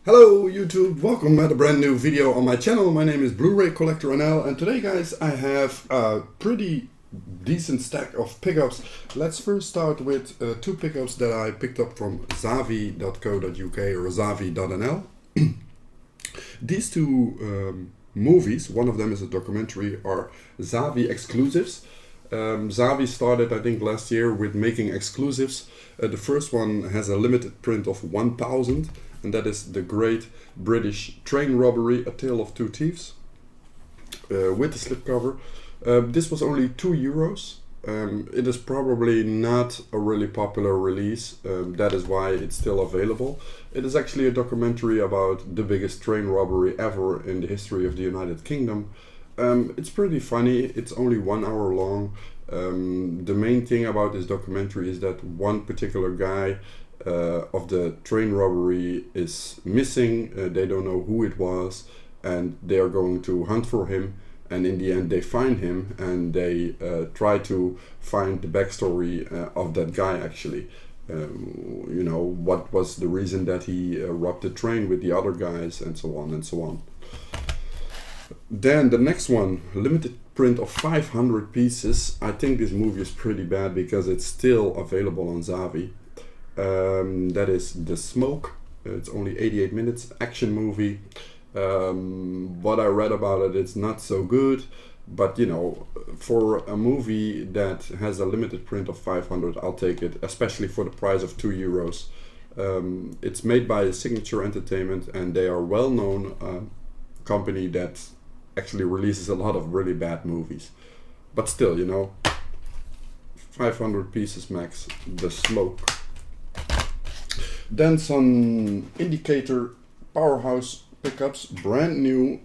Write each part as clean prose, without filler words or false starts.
Hello YouTube, welcome at a brand new video on my channel. My name is Bluray Collector NL, and today guys I have a pretty decent stack of pickups. Let's first start with two pickups that I picked up from Zavvi.co.uk or Zavvi.nl. These two movies, one of them is a documentary, are Zavvi exclusives. Zavvi started, I think, last year with making exclusives. The first one has a limited print of 1000, and that is The Great British Train Robbery, A Tale of Two Thieves, with the slipcover. This was only €2. It is probably not a really popular release, that is why it's still available. It is actually a documentary about the biggest train robbery ever in the history of the United Kingdom. It's pretty funny, it's only 1 hour long. The main thing about this documentary is that one particular guy of the train robbery is missing. They don't know who it was, and they are going to hunt for him, and in the end they find him, and they try to find the backstory of that guy actually. You know, what was the reason that he robbed the train with the other guys, and so on and so on. Then the next one, limited print of 500 pieces. I think this movie is pretty bad because it's still available on Zavvi. That is The Smoke. It's only 88 minutes, action movie. What I read about it, it's not so good, but you know, for a movie that has a limited print of 500, I'll take it, especially for the price of €2. It's made by Signature Entertainment, and they are well known company that actually releases a lot of really bad movies, but still, you know, 500 pieces max. The Smoke. Then some Indicator PowerHouse pickups, brand new,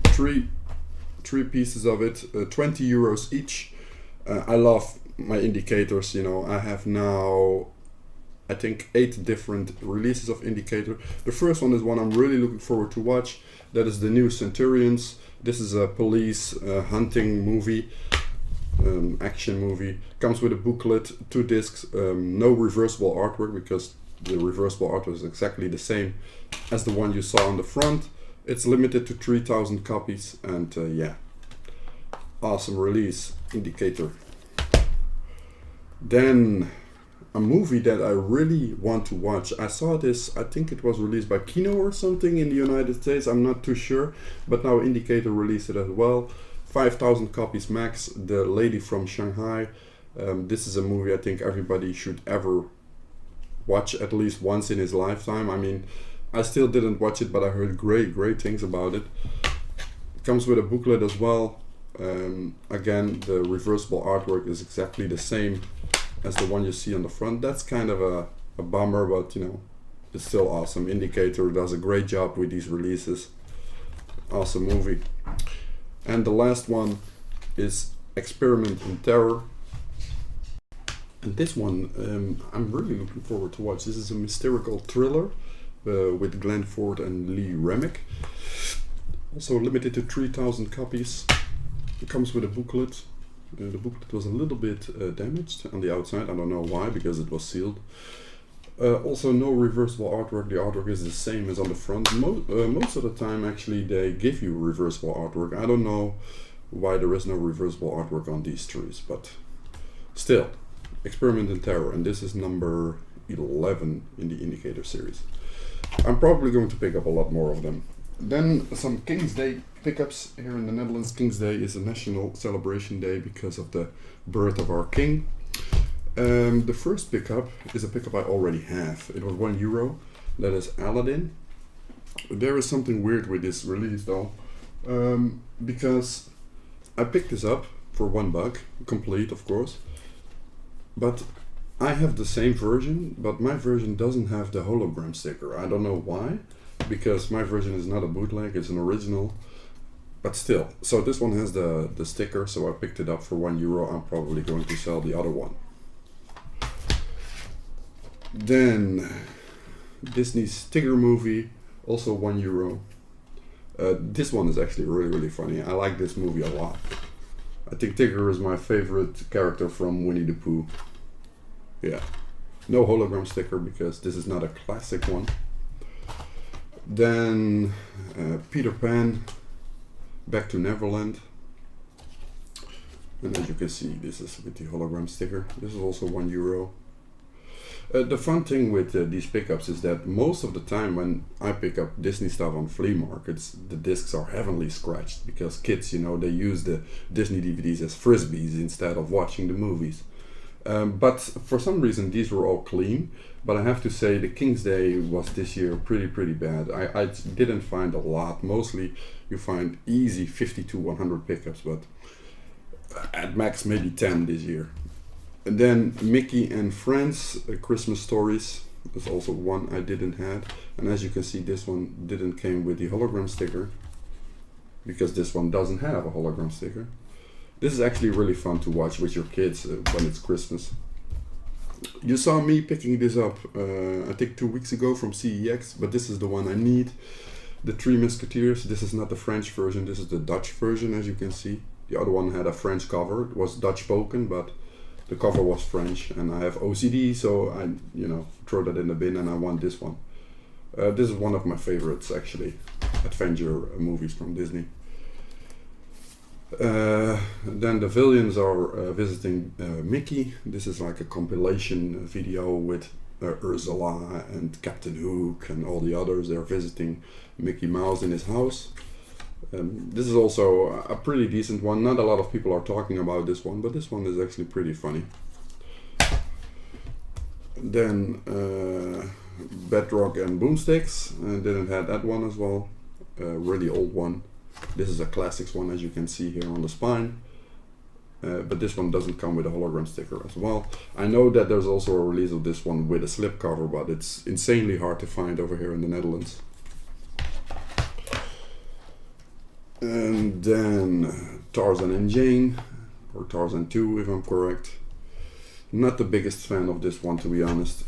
three pieces of it, €20 each. I love my indicators, you know. I have now, I think, 8 different releases of Indicator. The first one is one I'm really looking forward to watch. That is the new Centurions. This is a police hunting movie, action movie. Comes with a booklet, 2 discs, no reversible artwork because the reversible artwork is exactly the same as the one you saw on the front. It's limited to 3,000 copies, and yeah, awesome release, Indicator. Then a movie that I really want to watch. I saw this, I think it was released by Kino or something in the United States, I'm not too sure, but now Indicator released it as well. 5,000 copies max, The Lady from Shanghai. This is a movie I think everybody should ever watch at least once in his lifetime. I mean, I still didn't watch it, but I heard great things about it. It comes with a booklet as well. Again, the reversible artwork is exactly the same as the one you see on the front. That's kind of a bummer, but you know, it's still awesome. Indicator does a great job with these releases. Awesome movie. And the last one is Experiment in Terror. And this one I'm really looking forward to watch. This is a mystical thriller with Glenn Ford and Lee Remick. Also limited to 3,000 copies. It comes with a booklet. The booklet was a little bit damaged on the outside. I don't know why, because it was sealed. Also no reversible artwork. The artwork is the same as on the front. Most of the time actually they give you reversible artwork. I don't know why there is no reversible artwork on these trees, but still. Experiment in Terror, and this is number 11 in the Indicator series. I'm probably going to pick up a lot more of them. Then some King's Day pickups here in the Netherlands. King's Day is a national celebration day because of the birth of our king. The first pickup is a pickup I already have. It was €1. That is Aladdin. There is something weird with this release though, because I picked this up for $1, complete of course. But I have the same version, but my version doesn't have the hologram sticker. I don't know why, because my version is not a bootleg, it's an original. But still, so this one has the sticker, so I picked it up for €1. I'm probably going to sell the other one. Then Disney's Tigger movie, also €1. This one is actually really funny. I like this movie a lot. I think Tigger is my favorite character from Winnie the Pooh. Yeah. No hologram sticker because this is not a classic one. Then Peter Pan, Back to Neverland. And as you can see, this is with the hologram sticker. This is also €1. The fun thing with these pickups is that most of the time when I pick up Disney stuff on flea markets, the discs are heavily scratched because kids, you know, they use the Disney DVDs as frisbees instead of watching the movies. But for some reason these were all clean. But I have to say the King's Day was this year pretty bad. I didn't find a lot. Mostly you find easy 50 to 100 pickups, but at max maybe 10 this year. And then Mickey and Friends Christmas Stories is also one I didn't have. And as you can see, this one didn't came with the hologram sticker because this one doesn't have a hologram sticker. This is actually really fun to watch with your kids when it's Christmas. You saw me picking this up I think 2 weeks ago from CEX, but this is the one I need. The Three Musketeers. This is not the French version, this is the Dutch version, as you can see. The other one had a French cover. It was Dutch spoken, but the cover was French, and I have OCD, so I, you know, throw that in the bin, and I want this one. This is one of my favorites, actually, adventure movies from Disney. Then the villains are visiting Mickey. This is like a compilation video with Ursula and Captain Hook and all the others. They're visiting Mickey Mouse in his house. This is also a pretty decent one. Not a lot of people are talking about this one, but this one is actually pretty funny. Then Bedrock and Boomsticks. I didn't have that one as well. Really old one. This is a classics one, as you can see here on the spine. But this one doesn't come with a hologram sticker as well. I know that there's also a release of this one with a slipcover, but it's insanely hard to find over here in the Netherlands. And then Tarzan and Jane, or Tarzan 2 if I'm correct. Not the biggest fan of this one, to be honest.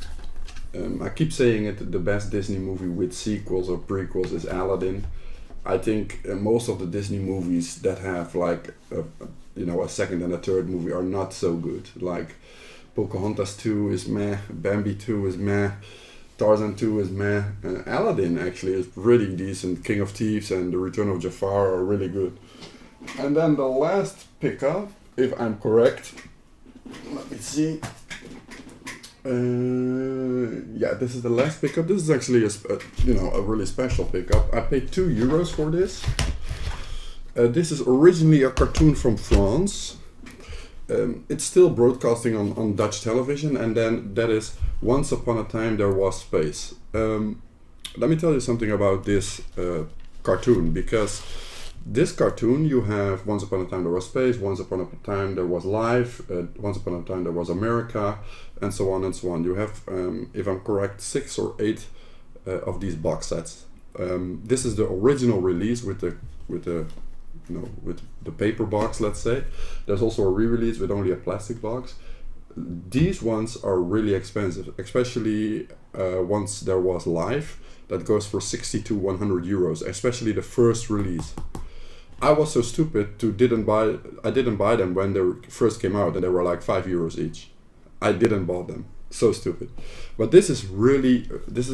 I keep saying it, the best Disney movie with sequels or prequels is Aladdin. I think most of the Disney movies that have like a second and a third movie are not so good. Like Pocahontas 2 is meh, Bambi 2 is meh, Tarzan 2 is meh. Aladdin actually is pretty decent. King of Thieves and The Return of Jafar are really good. And then the last pickup, if I'm correct, let me see. Yeah, this is the last pickup. This is actually a really special pickup. I paid €2 for this. This is originally a cartoon from France. It's still broadcasting on Dutch television, and then that is Once Upon a Time There Was Space. Let me tell you something about this cartoon, because this cartoon, you have Once Upon a Time There Was Space, Once Upon a Time There Was Life, Once Upon a Time There Was America, and so on and so on. You have, if I'm correct, 6 or 8 of these box sets. This is the original release with the paper box, let's say. There's also a re-release with only a plastic box. These ones are really expensive, especially once there was live. That goes for 60 to 100 euros, especially the first release. I was so stupid I didn't buy them when they first came out, and they were like €5 each. I didn't buy them. So stupid. But this is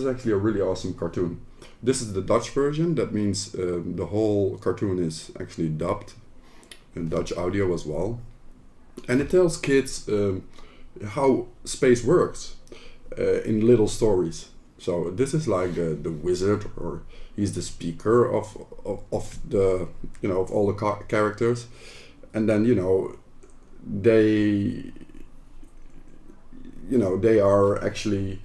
actually a really awesome cartoon. This is the Dutch version. That means the whole cartoon is actually dubbed in Dutch audio as well. And it tells kids how space works in little stories. So this is like the wizard, or he's the speaker of the of all the characters, and then they are actually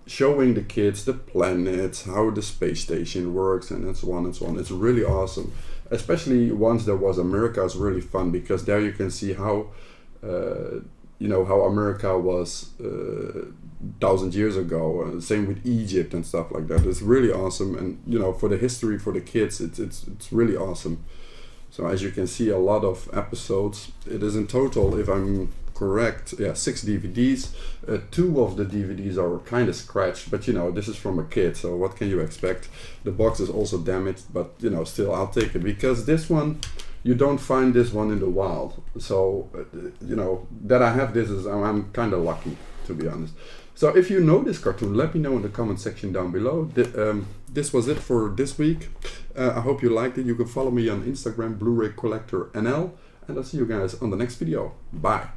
showing the kids the planets, how the space station works, and so on and so on. It's really awesome. Especially once there was America is really fun, because there you can see how how America was 1,000 years ago. Same with Egypt and stuff like that. It's really awesome, and for the history for the kids, it's really awesome. So as you can see, a lot of episodes. It is in total, if I'm correct, 6 DVDs. 2 of the DVDs are kind of scratched, but this is from a kid, so what can you expect? The box is also damaged, but still I'll take it, because this one, you don't find this one in the wild. So that I have this I'm kind of lucky, to be honest. So if you know this cartoon, let me know in the comment section down below. This was it for this week. I hope you liked it. You can follow me on Instagram, Bluray Collector NL, and I'll see you guys on the next video. Bye.